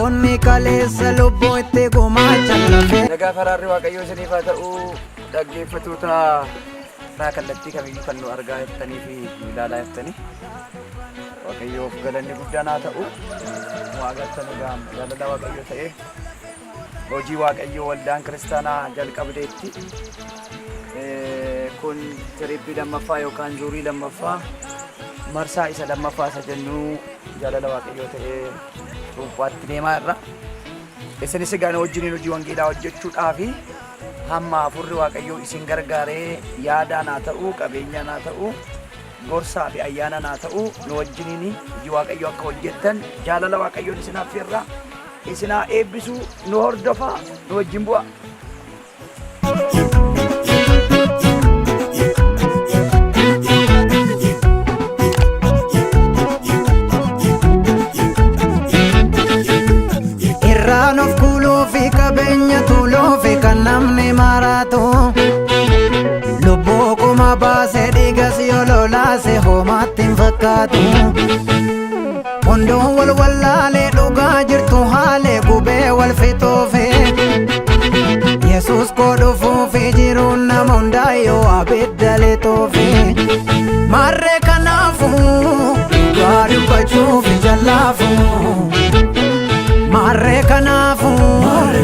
Namoonni kaleessa lubbuu itti gumaachan lafee. Nagaa faraarri waaqayyoo isiniif haa ta'u dhaggeeffattoota isaa kallattii kamiyyuu kan nu argaa jirtanii fi nu ilaalaa jirtanii. Waaqayyoof galanni guddaan haa ta'u. Waaqeffatan jaalala waaqayyoo ta'ee hojii waaqayyoo waldaan kiristaanaa jalqabdeetti kun tiriippii lammaffaa yookaan zuurii lammaffaa marsaa isa lammaffaa isa jennu jaalala waaqayyoo ta'ee cuuphaatti deemaa irra. Isinis egaa wajjiniin hojii wangeelaa hojjechuudhaaf hamma afurri waaqayyoo isin gargaaree yaadaan haa ta'u qabeenyaan haa ta'u gorsaa fi ayyaanaan haa ta'u nu wajjiniin hojii waaqayyoo akka hojjettan jaalala waaqayyoon isin affeerra isinaa eebbisu nu hordofaa nu wajjin bu'a. Irraan of kuuluu fi qabeenya tuuluu fi kan namni maraatu lubbuu kuma baasee dhiigas yoo lolaase homaatti hin fakkaatu. Hunduun wal wallaalee dhugaa jirtu haalee gubee wal fixuufi Yesuus koo dhufuufi jiruun nama hundaa yoo abidda lixuufi. Marree kanaafuu dhugaa dubbachuufi jallaafuu. Marree kanaafuu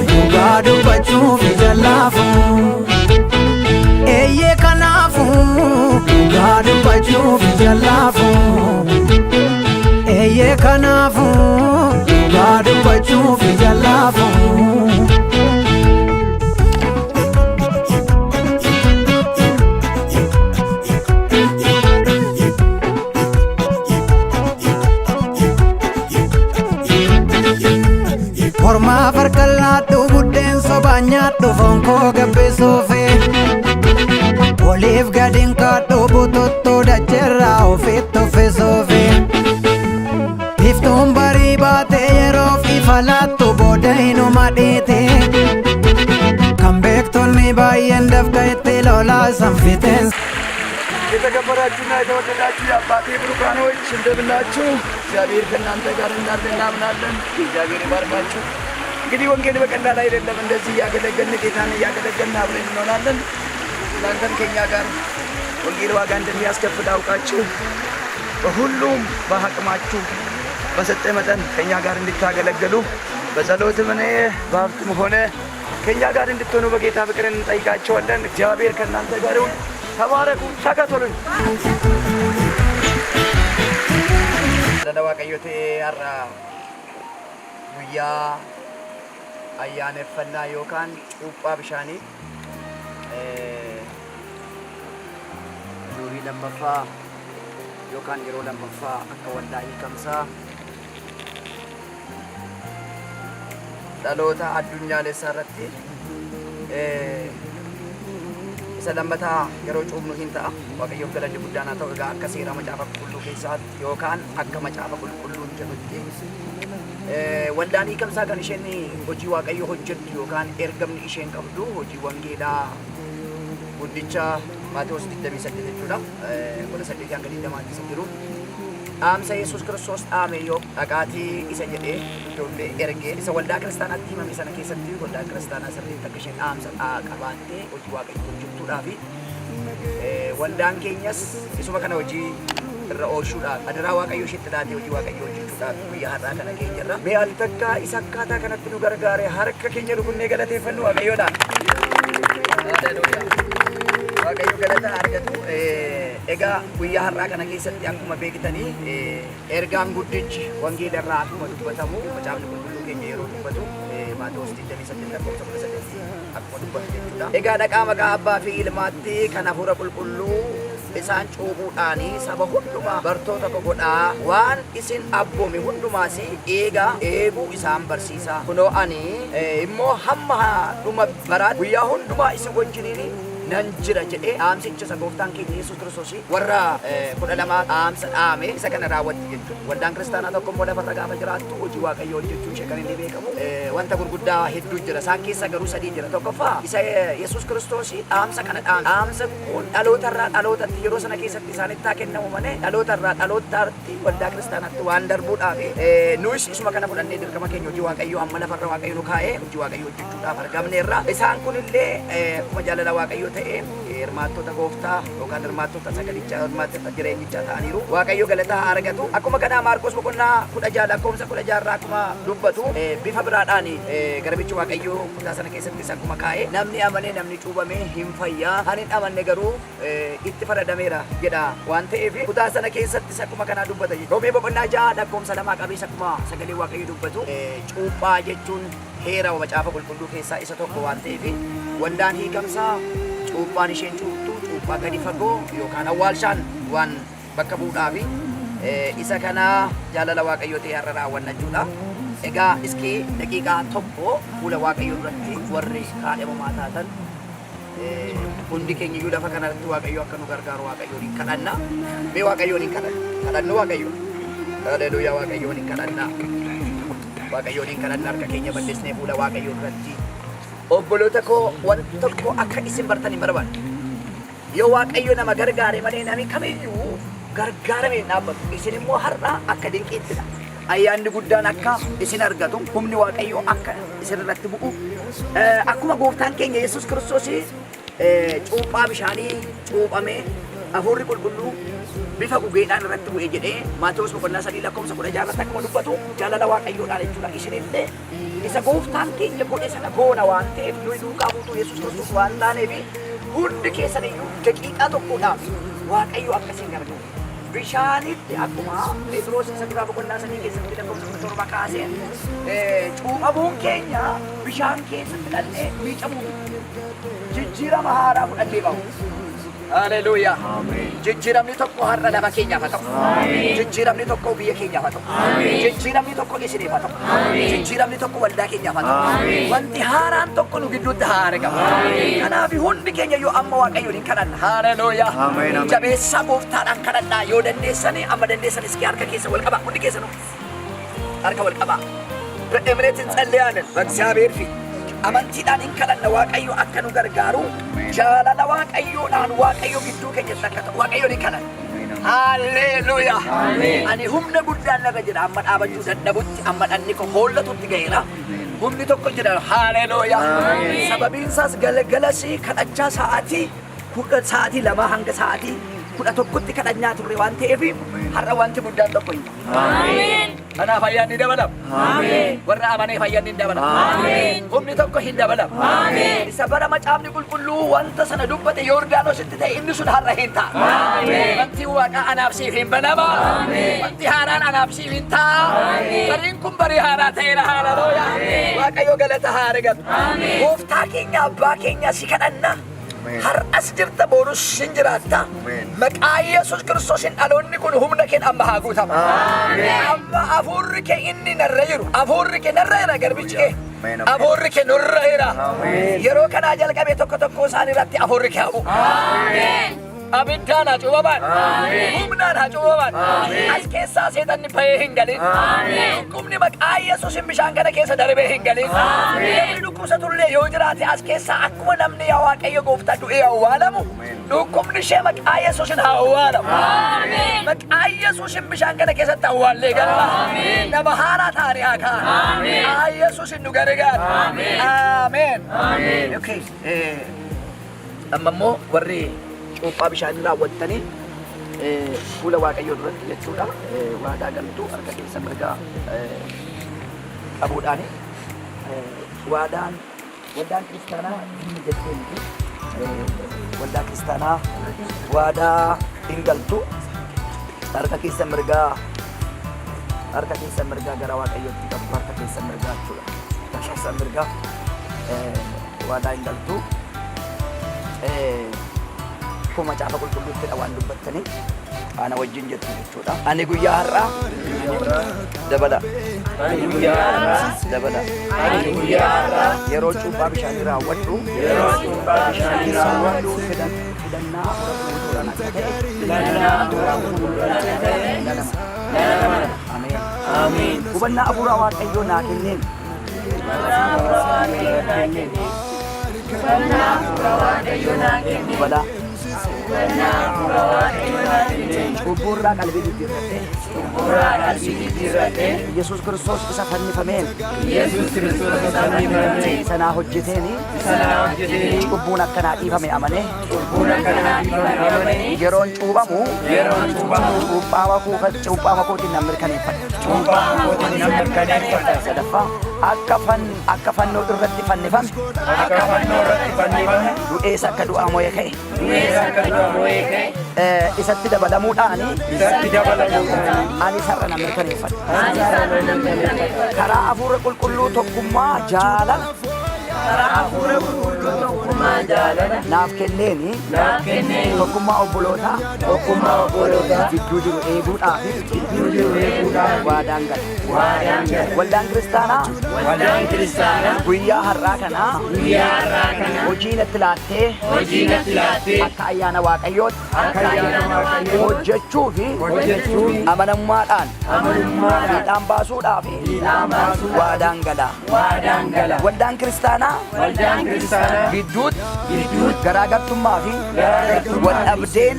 dhugaa dubbachuufi jallaafuu. Eeyyee kanaafuu dhugaa dubbachuufi jallaafuu. Eeyyee kanaafuu dhugaa dubbachuufi jallaafuu. Kormaa farka laadhu buddeen sobaa nyaadhu foon koo gabbisuufi. Oliif gadiin kaadhu bututtoo dacheerraa ofitti uffisuufi. Biftuun barii baatee yeroof ifa laattu booda hinuma dhiiti. Kan beektonni baay'een dafqa itti lolaa sanfiteen. የተከበራችሁና የተወደዳችሁ የአባቴ ብሩካኖች እንደምናችሁ እግዚአብሔር ከእናንተ ጋር እንዳለ እናምናለን። እግዚአብሔር ይባርካችሁ። እንግዲህ ወንጌል በቀላል አይደለም። እንደዚህ እያገለገልን ጌታን እያገለገልን አብረን እንሆናለን። እናንተም ከኛ ጋር ወንጌል ዋጋ እንደሚያስከፍል አውቃችሁ በሁሉም በአቅማችሁ በሰጠ መጠን ከኛ ጋር እንድታገለግሉ በጸሎትም ሆነ በሀብትም ሆነ ከኛ ጋር እንድትሆኑ በጌታ ፍቅር እንጠይቃችኋለን። እግዚአብሔር ከእናንተ ጋር ይሁን። ተባረኩ፣ ተከተሉኝ። ለዋቀዮቴ አራ ጉያ አያነፈና ዮካን ጩጳ ብሻኒ ዱሪ ለመፋ ዮካን የሮ ለመፋ አከወንዳይ ከምሳ ጸሎታ አዱኛ ለሰረቲ ሰለመታ yeroo cuubnu hin ta'a waaqayyoof galanni guddaan haa ta'u. Egaa akka seera macaafa qulqulluu keessaatti yookaan akka macaafa qulqulluun jedhutti waldaan hiikamsaa kan isheen hojii waaqayyoo hojjettu yookaan ergamni isheen qabdu hojii wangeelaa guddicha Maatewos 28 jechuudha. 18 hanga 20 keessa jiru dhaamsa Yesuus Kiristoos dhaame yoo dhaqaatii isa jedhee ijoollee ergee isa waldaa kiristaanaatti himame sana keessatti waldaa kiristaanaa sirriitti akka isheen dhaamsa qabaattee hojii waaqayyoo hojjechuudhaaf waldaan keenyas isuma kana hojii irra oolchuudhaaf adaraa waaqayyoo isheetti laatee hojii waaqayyoo hojjechuudhaaf guyyaa har'aa kana keenyarra mee al takka isa akkaataa kanatti nu gargaare harka keenya rukunnee galateeffannu waaqayyoodhaan. Waaqayyo galata argatu. Egaa guyyaa har'aa kana keessatti akkuma beektanii ergaan guddichi wangeela irraa akkuma dubbatamu macaafni qulqulluu keenya yeroo dubbatu Maatewos 28 akkuma dubbatu jechuudha. Egaa dhaqaa maqaa abbaa fi ilmaatti kan hafuura qulqulluu isaan cuubuudhaanii saba hundumaa bartoota godhaa waan isin abboome hundumaas eeguu isaan barsiisaa. Kunoo ani immoo hamma dhuma baraatti guyyaa hundumaa isin wajjiniin nan jira jedhee dhaamsicha isa gooftaan keenya Yesuus Kiristoos warra 12 dhaamsa dhaame isa kana raawwatti jechuudha. Waldaan kiristaanaa tokko immoo lafarra gaafa jiraattu hojii waaqayyoo hojjechuun ishee kan inni beekamu wanta gurguddaa hedduu jira. Isaan keessa garuu sadii jira. Tokkoffaa isa Yesuus Kiristoos dhaamsa kana dhaame. Dhaamsa kun dhalootarraa dhalootatti yeroo sana keessatti isaanitti haa kennamu malee dhalootarraa dhalootaatti waldaa kiristaanaatti waan darbuudhaaf nuyis isuma kana fudhannee dirqama keenya hojii waaqayyoo amma lafarra waaqayyo nu kaa'ee hojii waaqayyoo hojjechuudhaaf argamneerra. Isaan kunillee akkuma jaalala waaqayyoo ta'ee hirmaattota gooftaa yookaan hirmaattota sagalichaa hirmaattota jireenyichaa ta'aniiru. Waaqayyo galataa haa argatu. Akkuma kanaa Maarqos boqonnaa 16 lakkoofsa 16 irraa akkuma dubbatu bifa biraadhaan garbichi waaqayyoo kutaa sana keessatti akkuma kaa'ee namni amanee namni cuubamee hin fayyaa ani hin amanne garuu itti faradameera jedha waan ta'eef kutaa sana keessatti akkuma kanaa dubbata. Roomee boqonnaa 6 lakkoofsa 2 qabeessa akkuma sagalee waaqayyoo dubbatu cuuphaa jechuun heera macaafa qulqulluu keessaa isa tokko waan ta'eef waldaan hiikamsaa cuuphaan isheen cuuptu cuuphaa gadi fagoo yookaan awwaalshaan waan bakka bu'uudhaafi isa kana jaalala waaqayyoo ta'e har'a raawwannachuudha. Egaa iskii daqiiqaa tokko fuula waaqayyoo duratti warri kaadhimamaa taatan hundi keenya iyyuu lafa kanarratti waaqayyoo akka nu gargaaru waaqayyoon kadhanna. Mee waaqayyoon kadhannu waaqayyo. Haleluuyaa waaqayyoon kadhanna. Waaqayyoon kadhanna harka keenya bal'isnee fuula waaqayyoo duratti. Obboloota koo wanta tokko akka isin bartan hin barbaadu. Yoo waaqayyo nama gargaare malee namni kamiyyuu gargaaramee hin dhaabbatu. Isin immoo har'a akka dinqiittidha. Ayyaanni guddaan akka isin argatu humni waaqayyoo akka isin irratti bu'u akkuma gooftaan keenya Yesuus Kiristoos cuuphaa bishaanii cuuphamee hafuurri qulqulluu bifa gugeedhaan irratti bu'e jedhee Maatewos boqonnaa 3 lakkoofsa 16 irratti akkuma dubbatu jaalala waaqayyoodhaan jechuudha. Isinillee isa gooftaan keenya godhe sana goona waan ta'eef nuyi duukaa buutuu Yesuus Kiristoos waan taaneef hundi keessan iyyuu daqiiqaa tokkodhaaf waaqayyo akkasiin gargaaru. Bishaanitti akkuma Phexros isa duraa boqonnaa 3 keessatti lakkoofsa 17 kaasee cuuphamuun keenya bishaan keessatti dhallee miicamuu jijjiirama haaraa fudhannee bahu. Haleluuyaa. Jijjiiramni tokko har'a nama keenyaaf haa ta'u. Jijjiiramni tokko biyya keenyaaf haa ta'u. Jijjiiramni tokko isiniif haa ta'u. Jijjiiramni tokko waldaa keenyaaf haa ta'u. Wanti haaraan tokko nu gidduutti haa argamu. Kanaaf hundi keenya yoo amma waaqayyoon hin kadhanna. Haleluuyaa. Jabeessaa gooftaadhaan kadhannaa yoo dandeessanii amma dandeessanis harka keessa wal qabaa hundi keessanuu harka wal qabaa. Eemineetiin tsalleeyaanen በእግዚአብሔር ፊት amantiidhaan hin kadhanna waaqayyo akka nu gargaaru jaalala waaqayyoodhaan waaqayyo gidduu keenyatti akka ta'u waaqayyoon hin kadhanna. Haleluuyaa. Ani humna guddaan narra jira amma dhaabachuu dadhabutti amma dhanni koo hollatutti ga'eera. Humni tokko jira. Haleluuyaa. Sababiin isaas galgalasii kadhachaa sa'aatii 2 hanga sa'aatii 11tti kadhannaa turre waan ta'eef har'a wanti guddaan tokko hin Ameen. Kanaaf ayyaanni dabalama. Ameen. Warra amanee ayyaanni hin dabalama. Ameen. Humni tokko hin dabalama. Ameen. Isa bara macaafni qulqulluu wanta sana dubbate Yordaanositti ta'e inni sun har'a hin ta'a. Ameen. Wanti waaqa anaaf siif hin banama. Ameen. Wanti haaraan anaaf siif hin ta'a. Ameen. Bariin kun barii haaraa ta'eera. Haleluuyaa. Waaqayyo galata haa argatu. Ameen. Gooftaa keenya abbaa keenya si kadhanna. Har'as jirta boonus hin jiraatta. Maqaa Yesuus Kiristoosin dhaloonni kun humna kee amma haa guutama. Amma hafuurri kee inni narra jiru hafuurri kee narra jira garbichi kee hafuurri kee nurra jira. Yeroo kanaa jalqabee tokko tokko isaan irratti hafuurri kee haa bu'u. Abiddaan haa cuubaman. Humnaan haa cuubaman. As keessaa seetanni bahee hin galin. Dhukkubni maqaa Yesuusin bishaan kana keessa darbee hin galin. Namni dhukkubsatullee yoo jiraate as keessaa akkuma namni yaa waaqayyo gooftaa du'ee awwaalamu dhukkubni ishee maqaa Yesuusin haa awwaalamu. Maqaa Yesuusin bishaan kana keessatti awwaallee galla. Nama haaraa taa'anii haa ka'an. Maqaa Yesuusin nu gargaaru. Ameen. Okay. Amma immoo warri cuuphaa bishaanii raawwattanii fuula waaqayyoo duratti jechuudha. Waadaa galtuu harka keessa mirgaa qabuudhaani waldaan kiristaanaa inni jetteenti waldaa kiristaanaa waadaa hin galtu harka keessa mirgaa gara waaqayyootti qabdu harka keessa mirgaa jechuudha. Harka keessa mirgaa waadaa hin galtu. Kuma macaafa qulqulluutti waan dubbattanii ana wajjin jettu jechuudha. Ani guyyaa har'aa dabala. Ani guyyaa har'aa dabala. Ani guyyaa har'aa yeroo cuuphaa bishaanii raawwadhu fidannaa Ameen. Hubannaa hafuuraa Waaqayyoo naa kenneen. Dabala. Cubburraa qalbii jijjiirradhee Yesuus Kiristoos isa fannifameen sanaa hojjeteeni cubbuun akkanaa dhiifame amanee yeroon cuuphamu cuuphaa kootiin nan mirkaneeffadha. Sadaffaa akka fannoo irratti fannifame du'ees akka du'aa mo'ee ka'e isatti dabalamuudhaan ani sarara nan mirkaneeffadha. Karaa hafuura qulqulluu tokkummaa jaalala naaf kenneeni tokkummaa obbolootaa gidduu jiru eeguudhaaf waadaan gala. Waldaan kiristaanaa guyyaa har'aa kanaa hojii natti laattee akka ayyaana Waaqayyootti hojjechuu fi amanamummaadhaan fiixaan baasuudhaaf waadaan gala. Waldaan kiristaanaa gidduutti garaagartummaa fi waldhabdeen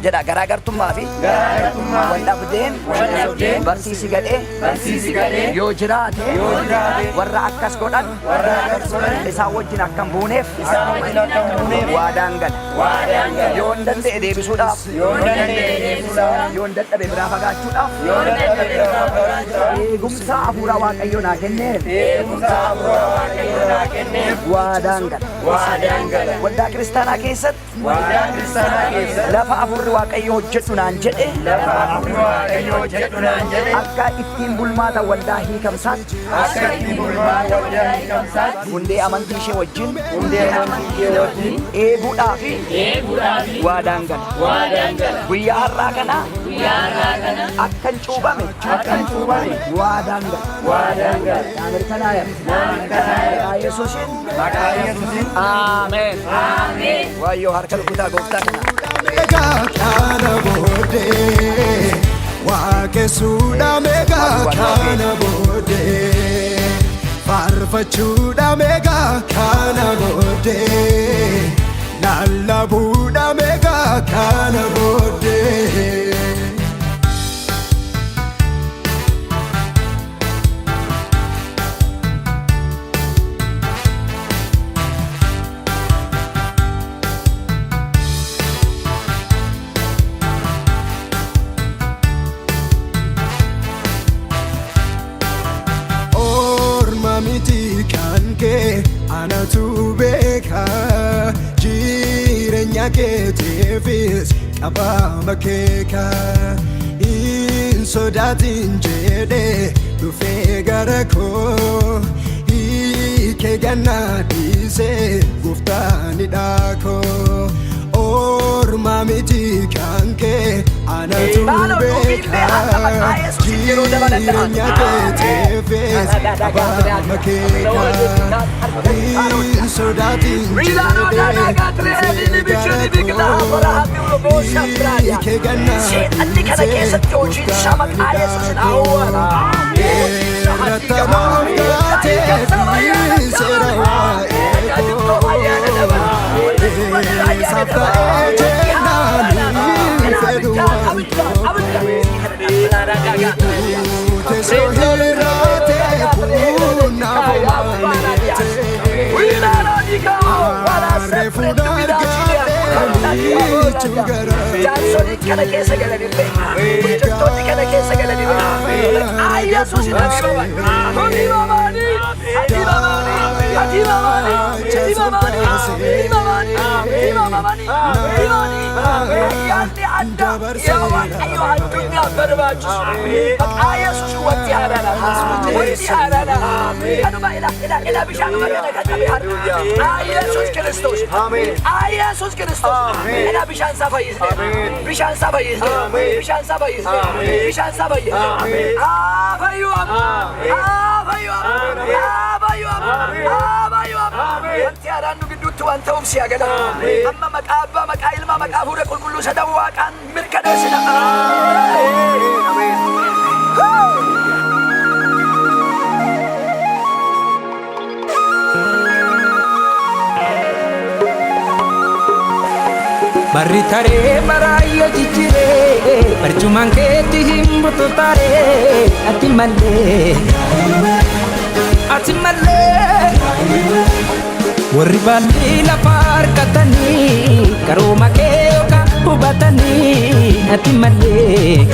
jedha. Garaagartummaa fi waldhabdeen barsiisi gadhee yoo jiraate warra akkas godhan isaan wajjin akka hin buuneef waadaan gala. Yoo hin danda'e deebisuudhaaf, yoo hin dadhabe biraa fagaachuudhaaf eegumsa hafuura Waaqayyoo naa kenneen waadaan gala. Waldaa kiristaanaa keessatti lafa hafuurri Waaqayyoo hojjedhu naan jedhe akka ittiin bulmaata waldaa hiikamsaatti hundee amantii ishee wajjin eeguudhaaf waadaan gala. Guyyaa har'aa kana akkan cuuphame waadaan gala. Maqaa Yesuusiin Ameen. Wayyoo harka rukutaa gooftaa kana. Kana boodee waaqessuudha meegaa kana boodee faarfachuudha meegaa kana boodee lallabuudha meegaa kana boodee. Anatu beeka jireenya keetiifis qabama keeka hin sodaatin jedhee dhufee gara koo hiikee gannaa dhiisee gooftaanidha koo. Orma miti kan kee anatu beeka jireenya keetiifis qabama keeka hin sodaatin jedhee hiikee gannaa dhiisee Barri tare baraya jijjire barcumaan keetti hin bututare ati malee warri baalli lafa harkatanii karooma kee yookaan hubatanii ati malee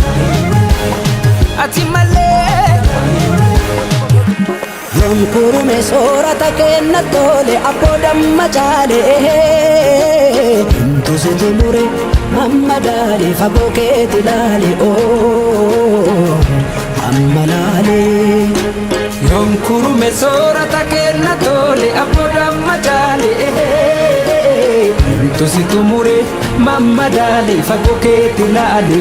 Yonkurume soorata kenna tole abboodan macaalee Intusitu mure amma daale fagoo keeti laale amma laale Yonkurume soorata kenna tole abboodan macaalee Intusitu mure amma daale fagoo keeti laale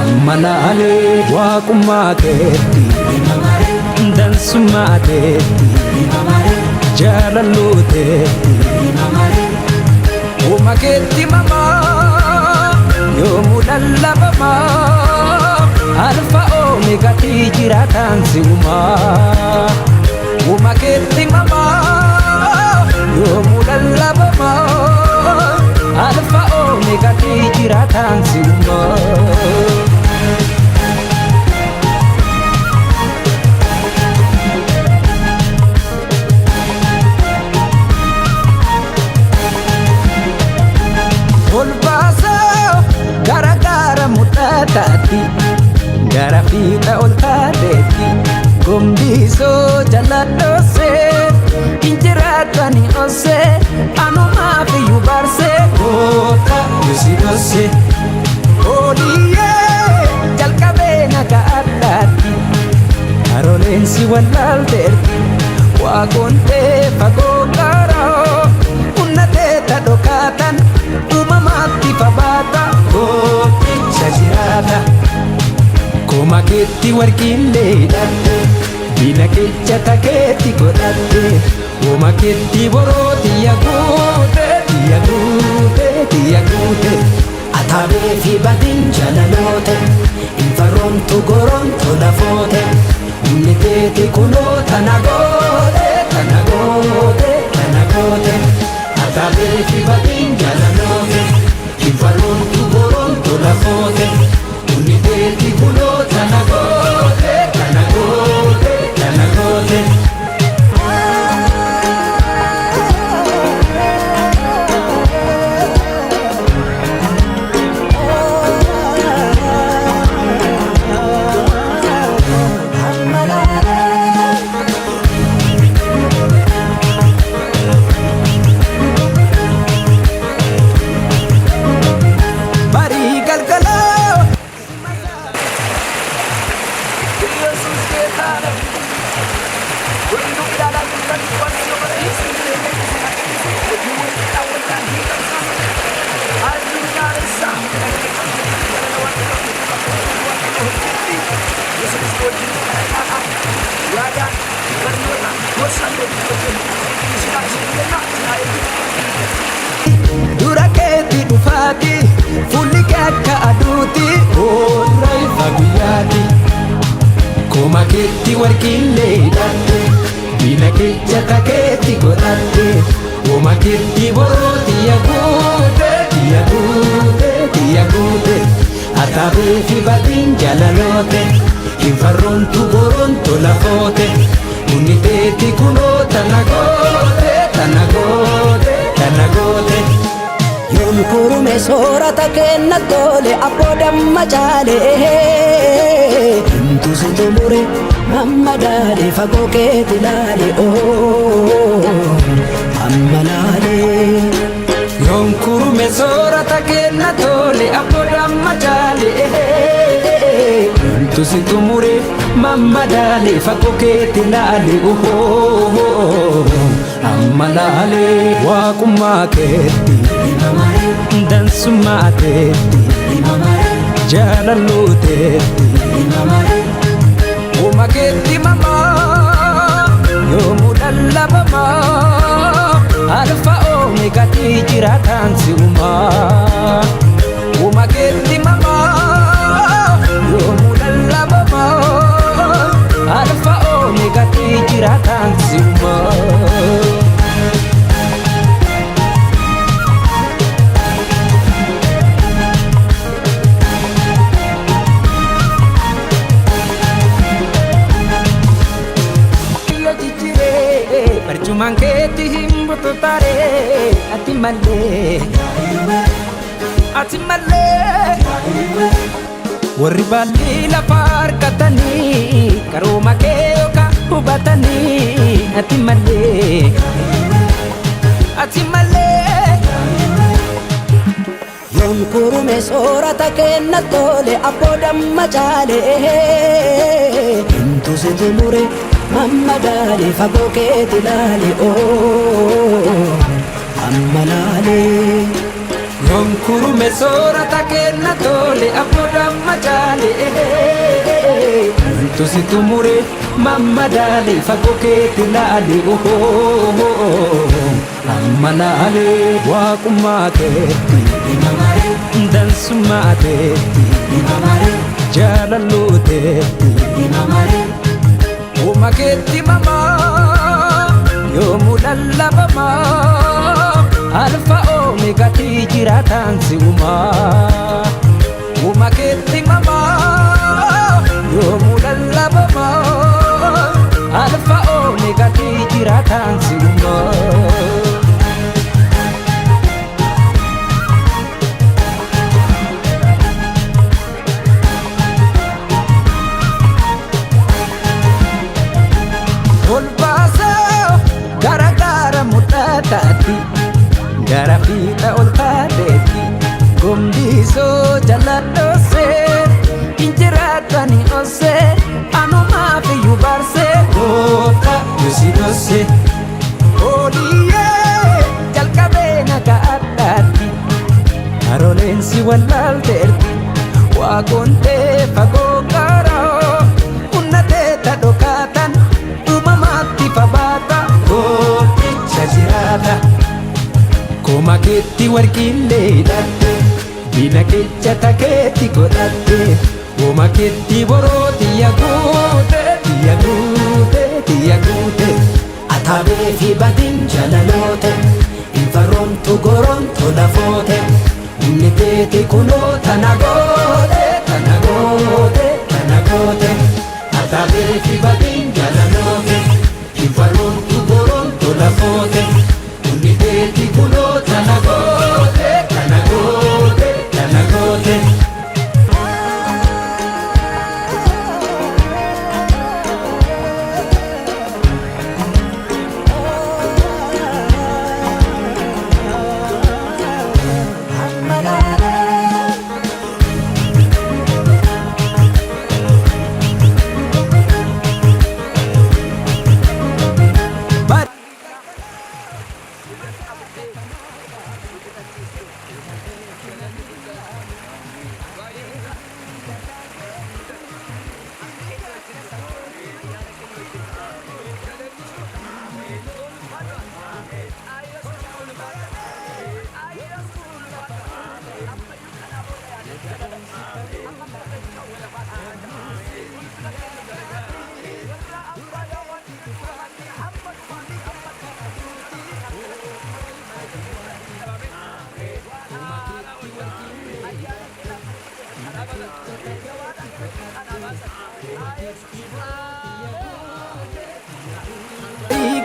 amma laale waaqummaa keetti dansummaa teetti jaalalluu teetti uuma keetti mamaa yoomuu lallabamaa alfa oomegatii jiraataan si uumaa uuma keetti mamaa yoomuu lallabamaa alfa oomegatii jiraataan si uumaa gara mudataati gara fiixa ol taateetti gombiisoo jaladhoosee injiraatani osee anumaaf iyyuu barsee goota yusidhoosee ooliyyee jalqabee naga addaatti karoleensi wallaalteerti waaqoontee fagoo qaroo hunnateeta dhokaatan uumamaatti fabaata gooticha jiraata kooma keetti warqillee hidhatte bina keecha takeetti godhatte kooma keetti borootiya guute Ataabee fi badin jalaloote infarroontu gorontu lafoote humni keeti kunoo tana goote Ataabee fi badin jalaloote infarroontu gorontu lafoote humni keeti kunoo tana goote dura keetti dhufaati fulli kee akka aduuti oolraa ifa guyyaati kooma keetti warqillee hidhatte bina keecha takeetti godhatte kooma keetti borootiya guute ataabee fi badin jalaloote infarroontu gorontu lafoote humni keetti kunoo tana goote Yonkurume soorata kenna tole abboodan macaalee si tumure mamma dale fagoo keeti laale amma laale. Yonkurume soorata kenna tole abboodaamma jaale tu si tumure mamma dale fagoo keeti laale amma laale. Waaqummaa keetti dansummaa keetti jaalalluu keetti uma keetti mamaa yoomuu lallabamaa alfa oomegati jiraataan si uumaa. Uma keetti mamaa yoomuu lallabamaa alfa oomegati jiraataan si uumaa. Percuman keetti himbutu taaree ati malee warri baalli lafa harkatanii karooma kee yookaan hubatanii ati malee. Yonkurume soorata kenna tole abboodaamma jaale tu si tumure mamma dale fagoo keeti laale amma laale. Yonkurume soorata kenna tole abboodaamma jaale tu si tumure mamma dale fagoo keeti laale amma laale. Waaqummaa keetti dansummaa keetti jaalalluu keetti uma keetti mamaa yoomuu lallabamaa alfa oomegati jiraataan si uumaa. Uma keetti mamaa yoomuu lallabamaa alfa oomegati jiraataan si uumaa. Gara fiixa ol taateetti gombisoo jalladhoosee injiraatani osee anumaaf iyyuu baarsee goota yusi dhoosee ooliyyee jalqabee naga addaatti haroleensi wallaalteerti waaqoontee fagoo qaroo unnatee tadhokaatan uumamaatti fabaata gooticha jiraata. Koma keetti warqillee hidhatte bina kecha takeetti godhatte koma keetti borooti yaguute ataabee fi badin jalaloote infaroomtu gorontu lafoote inni teeti kunoo tana goote ataabee fi badin jalaloote infaroomtu gorontu lafoote inni teeti kunoo tana goote.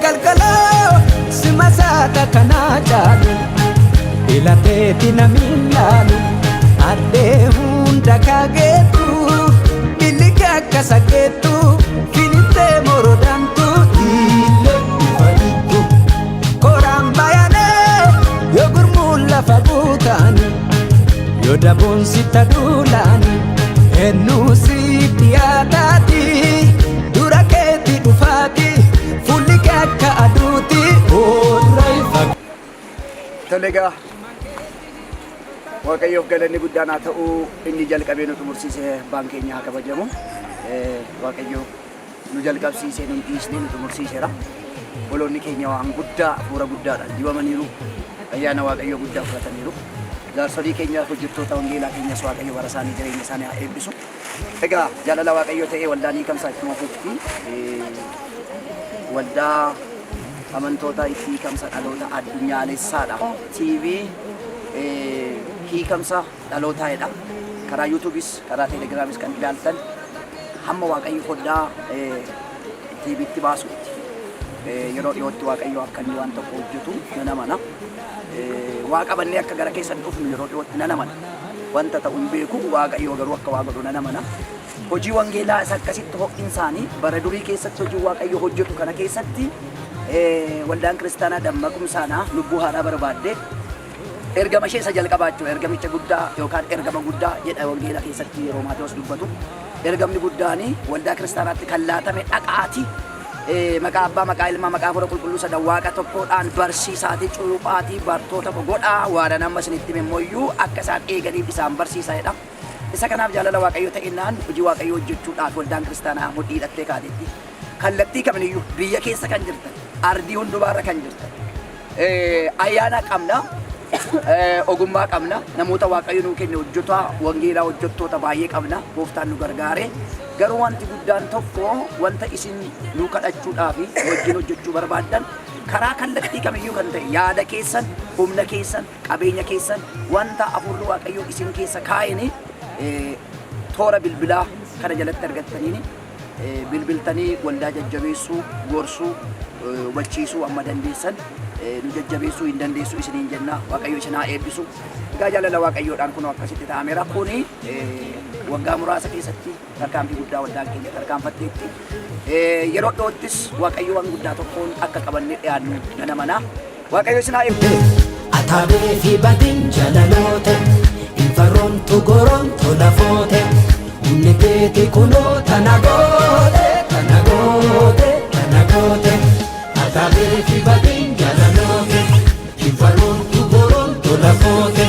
galgaloo simasaata kanaa caalu ilateeti namiin laalu addee hunda kaageetu billiga akka akka sakkeettu finittee morodantu illee dhufanitu koraan bayanee yoo gurmuun lafa buutaani yoo daboon sitta duulaani ennuu sitti yaadaati dura keetti dhufaati fulli kee akka aduuti oorraa Tolega Waaqayyoof galanni guddaan haa ta'u inni jalqabee nu xumursiise abbaan keenya haa kabajamu. Waaqayyo nu jalqabsiisee nu dhiisnee nu xumursiiseera. Obboloonni keenya waan guddaa hafuura guddaadhaan dibamaniiru. Ayyaana Waaqayyoo guddaa fudhataniiru. Jaarsolii keenya hojjettoota wangeelaa keenyas Waaqayyo bara isaanii jireenya isaanii haa eebbisu. Egaa jaalala Waaqayyoo ta'ee waldaan hiikamsaa ittuma fuutti waldaa amantoota itti hiikamsa dhaloota addunyaalessaadha. TV hiikamsa dhalootaadha. Karaa YouTubeis karaa Telegiraamis kan ilaaltan hamma Waaqayyo foddaa TVtti baasutti yeroo dhiyootti Waaqayyo akka inni waan tokko hojjetu nan amana. Waa qabannee akka gara keessan dhufnu yeroo dhiyootti nan amana. Wanta ta'u hin beeku Waaqayyo garuu akka waa godhu nan amana. Hojii wangeelaa isa akkasitti ho'insaanii bara durii keessatti hojii Waaqayyo hojjetu kana keessatti waldaan kiristaanaa dammaqumsaanaa lubbuu haadhaa barbaadde ergama ishee isa jalqabaachuu ergamicha guddaa yookaan ergama guddaa jedha wangeelaa keessatti yeroo Maatewos dubbatu ergamni guddaanii waldaa kiristaanaatti kan laatame dhaqaati maqaa abbaa maqaa ilmaa maqaa hafuura qulqulluu sadan waaqa tokkoodhaan barsiisaatii cuuphaatii bartoota godhaa waan amma isinitti himmoyyuu akka isaan eeganiif isaan barsiisaadha. Isa kanaaf jaalala Waaqayyo ta'inaan hojii Waaqayyo hojjechuudhaaf waldaan kiristaanaa mudhii hidhattee kaatetti kallattii kamiyyuu biyya keessa kan jirtan ardii hundumaarra kan jirtan ayyaana qabna ogummaa qabna namoota Waaqayyo nuu kenne hojjetaa wangeelaa hojjettoota baay'ee qabna gooftaan nu gargaare garuu wanti guddaan tokko wanta isin nu kadhachuudhaaf wajjin hojjechuu barbaaddan karaa kallattii kamiyyuu kan ta'e yaada keessan humna keessan qabeenya keessan wanta hafuurri Waaqayyo isin keessa kaa'eni toora bilbilaa kana jalatti argattaniini bilbiltanii waldaa jajjabeessuu gorsuu hubachiisuu amma dandeessan nu jajjabeessuu hin dandeessu isiniin jenna Waaqayyo isin haa eebbisu. Egaa jaalala Waaqayyoodhaan kun akkasitti ta'ameera kuni waggaa muraasa keessatti tarkaanfii guddaa waldaan keenya tarkaanfatteetti yeroo dhiyoottis Waaqayyo waan guddaa tokkoon akka qabannee dhiyaannu nan amana. Waaqayyo isin haa eebbisu. Ataabee fi badin jalaloota infaroontu goronto lafoote humni keeti kunoo tana goote tana goote tana goote ataabee fi badin jalaloota infaroontu goronto lafoote